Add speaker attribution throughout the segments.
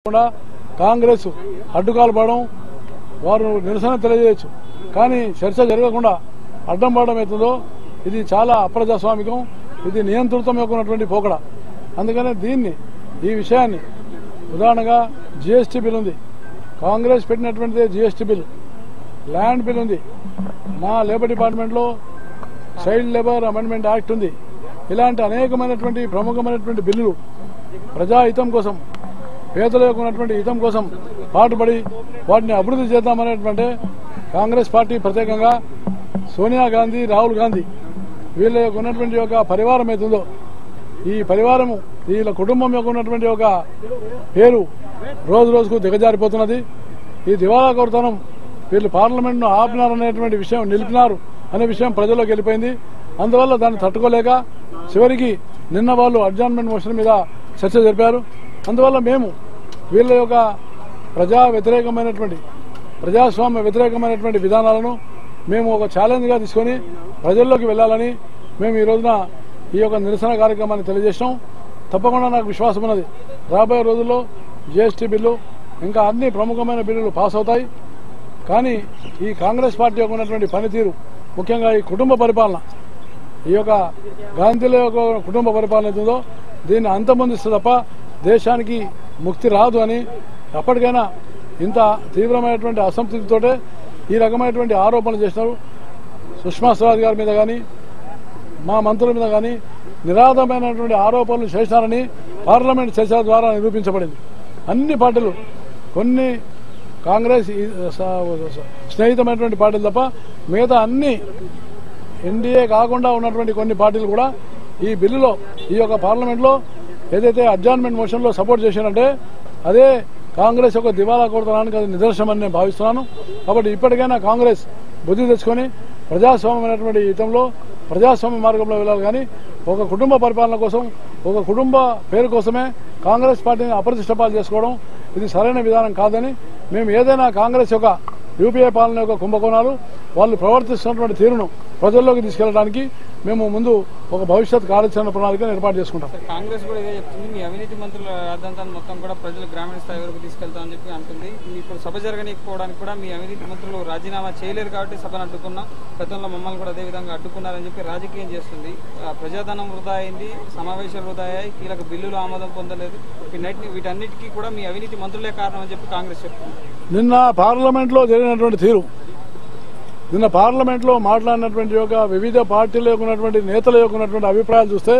Speaker 1: కాంగ్రెస్ అడ్డుకాలు పడడం వారు నిరసన తెలియజేయచ్చు కానీ చర్చ జరగకుండా అడ్డం పడడం అవుతుందో ఇది చాలా అప్రజాస్వామికం ఇది నియంత్రితం ఉన్నటువంటి పోకడ అందుకనే దీన్ని ఈ విషయాన్ని ఉదాహరణగా జీఎస్టీ బిల్ ఉంది కాంగ్రెస్ పెట్టినటువంటి జీఎస్టీ బిల్ ల్యాండ్ బిల్ ఉంది మా లేబర్ డిపార్ట్మెంట్లో చైల్డ్ లేబర్ అమెండ్మెంట్ యాక్ట్ ఉంది ఇలాంటి అనేకమైనటువంటి ప్రముఖమైనటువంటి బిల్లులు ప్రజాహితం కోసం పేదల యొక్క ఉన్నటువంటి హితం కోసం పాటుపడి వాటిని అభివృద్ధి చేద్దామనేటువంటి కాంగ్రెస్ పార్టీ ప్రత్యేకంగా సోనియా గాంధీ రాహుల్ గాంధీ వీళ్ళ యొక్క ఉన్నటువంటి ఒక పరివారం అవుతుందో ఈ పరివారము వీళ్ళ కుటుంబం యొక్క ఉన్నటువంటి ఒక పేరు రోజు రోజుకు దిగజారిపోతున్నది ఈ దివాలా కోరుతనం వీళ్ళు పార్లమెంట్ను ఆపినారనేటువంటి విషయం నిలిపినారు అనే విషయం ప్రజల్లోకి వెళ్ళిపోయింది అందువల్ల దాన్ని తట్టుకోలేక చివరికి నిన్న వాళ్ళు అడ్జార్న్మెంట్ మోషన్ మీద చర్చ జరిపారు అందువల్ల మేము వీళ్ళ యొక్క ప్రజాస్వామ్య వ్యతిరేకమైనటువంటి విధానాలను మేము ఒక ఛాలెంజ్గా తీసుకొని ప్రజల్లోకి వెళ్లాలని మేము ఈ రోజున ఈ యొక్క నిరసన కార్యక్రమాన్ని తెలియజేసినాం తప్పకుండా నాకు విశ్వాసం ఉన్నది రాబోయే రోజుల్లో జీఎస్టీ బిల్లు ఇంకా అన్ని ప్రముఖమైన బిల్లులు పాస్ అవుతాయి కానీ ఈ కాంగ్రెస్ పార్టీ యొక్క ఉన్నటువంటి పనితీరు ముఖ్యంగా ఈ కుటుంబ పరిపాలన ఈ యొక్క గాంధీల యొక్క కుటుంబ పరిపాలన అవుతుందో దీన్ని అంతమొందిస్తే తప్ప దేశానికి ముక్తి రాదు అని అప్పటికైనా ఇంత తీవ్రమైనటువంటి అసంతృప్తితోటే ఈ రకమైనటువంటి ఆరోపణలు చేసినారు సుష్మా స్వరాజ్ గారి మీద కానీ మా మంత్రుల మీద కానీ నిరాధమైనటువంటి ఆరోపణలు చేశారని పార్లమెంట్ చర్చల ద్వారా నిరూపించబడింది అన్ని పార్టీలు కొన్ని కాంగ్రెస్ స్నేహితమైనటువంటి పార్టీలు తప్ప మిగతా అన్ని ఎన్డీఏ కాకుండా ఉన్నటువంటి కొన్ని పార్టీలు కూడా ఈ బిల్లులో ఈ యొక్క పార్లమెంట్లో ఏదైతే అడ్జార్న్మెంట్ మోషన్లో సపోర్ట్ చేశారంటే అదే కాంగ్రెస్ యొక్క దివాలా కోరుతనానికి అది నిదర్శనమని నేను భావిస్తున్నాను కాబట్టి ఇప్పటికైనా కాంగ్రెస్ బుద్ధి తెచ్చుకొని ప్రజాస్వామ్యమైనటువంటి హితంలో ప్రజాస్వామ్య మార్గంలో వెళ్ళాలి కానీ ఒక కుటుంబ పరిపాలన కోసం ఒక కుటుంబ పేరు కోసమే కాంగ్రెస్ పార్టీని అప్రతిష్టపాలు చేసుకోవడం ఇది సరైన విధానం కాదని మేము ఏదైనా కాంగ్రెస్ యొక్క యూపీఏ పాలన యొక్క కుంభకోణాలు వాళ్ళు ప్రవర్తిస్తున్నటువంటి తీరును ప్రజల్లోకి తీసుకెళ్లడానికి మేము ముందు ఒక భవిష్యత్ కార్యాచరణ ప్రణాళికను ఏర్పాటు చేసుకుంటాం.
Speaker 2: కాంగ్రెస్ కూడా ఇదే చెప్తుంది మీ అవినీతి మంత్రుల రాద్ధాంతాన్ని మొత్తం కూడా ప్రజలు గ్రామీణ స్థాయి వరకు తీసుకెళ్తామని చెప్పి అంటుంది. ఇప్పుడు సభ జరగనీయకపోవడానికి కూడా మీ అవినీతి మంత్రులు రాజీనామా చేయలేరు కాబట్టి సభను అడ్డుకున్నాం గతంలో మమ్మల్ని కూడా అదే విధంగా అడ్డుకున్నారని చెప్పి రాజకీయం చేస్తుంది. ప్రజాధనం వృధా అయింది సమావేశాలు వృధా అయ్యాయి కీలక బిల్లులు ఆమోదం పొందలేదు వీటన్నిటికీ కూడా మీ అవినీతి మంత్రులే కారణం అని చెప్పి కాంగ్రెస్ చెప్తుంది.
Speaker 1: నిన్న పార్లమెంట్లో జరిగినటువంటి తీరు నిన్న పార్లమెంట్లో మాట్లాడినటువంటి యొక్క వివిధ పార్టీల యొక్క ఉన్నటువంటి నేతల యొక్క ఉన్నటువంటి అభిప్రాయాలు చూస్తే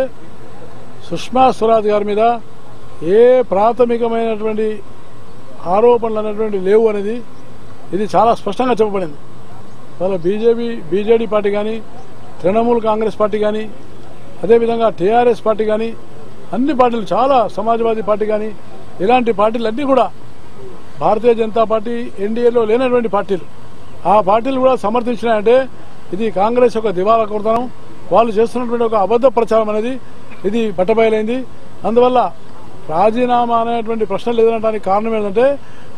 Speaker 1: సుష్మా స్వరాజ్ గారి మీద ఏ ప్రాథమికమైనటువంటి ఆరోపణలు అనేటువంటి లేవు అనేది ఇది చాలా స్పష్టంగా చెప్పబడింది. వాళ్ళ బీజేడీ పార్టీ కానీ తృణమూల్ కాంగ్రెస్ పార్టీ కానీ అదేవిధంగా టీఆర్ఎస్ పార్టీ కానీ అన్ని పార్టీలు చాలా సమాజ్వాదీ పార్టీ కానీ ఇలాంటి పార్టీలన్నీ కూడా భారతీయ జనతా పార్టీ ఎన్డీఏలో లేనటువంటి పార్టీలు ఆ పార్టీలు కూడా సమర్థించినాయంటే ఇది కాంగ్రెస్ యొక్క దివాలా కోరుతనం వాళ్ళు చేస్తున్నటువంటి ఒక అబద్ధ ప్రచారం అనేది ఇది బట్టబయలైంది. అందువల్ల రాజీనామా అనేటువంటి ప్రశ్న లేదనడానికి కారణం ఏంటంటే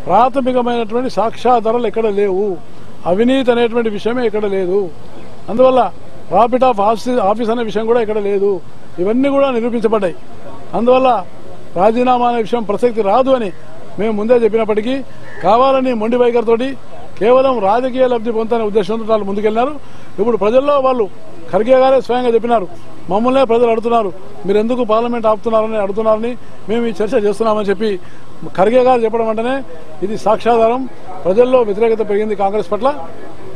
Speaker 1: ప్రాథమికమైనటువంటి సాక్ష్యాధారాలు ఎక్కడ లేవు అవినీతి అనేటువంటి విషయమే ఇక్కడ లేదు అందువల్ల ప్రాఫిట్ ఆఫ్ ఆఫీస్ అనే విషయం కూడా ఇక్కడ లేదు ఇవన్నీ కూడా నిరూపించబడ్డాయి. అందువల్ల రాజీనామా అనే విషయం ప్రసక్తి రాదు అని మేము ముందే చెప్పినప్పటికీ కావాలని మొండి వైఖరితోటి కేవలం రాజకీయ లబ్ధి పొందుతున్న ఉద్దేశంతో వాళ్ళు ముందుకెళ్లినారు. ఇప్పుడు ప్రజల్లో వాళ్ళు ఖర్గే గారే స్వయంగా చెప్పినారు మమ్మల్నే ప్రజలు అడుగుతున్నారు మీరు ఎందుకు పార్లమెంట్ ఆపుతున్నారని అడుగుతున్నారని మేము ఈ చర్చ చేస్తున్నామని చెప్పి ఖర్గే గారు చెప్పడం అంటేనే ఇది సాక్ష్యాధారం ప్రజల్లో వ్యతిరేకత పెరిగింది కాంగ్రెస్ పట్ల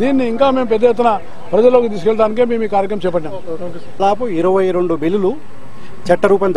Speaker 1: దీన్ని ఇంకా మేము పెద్ద ఎత్తున ప్రజల్లోకి తీసుకెళ్ళడానికే మేము ఈ కార్యక్రమం చేపట్టాం.
Speaker 3: 22 బిల్లులు చట్టరూపం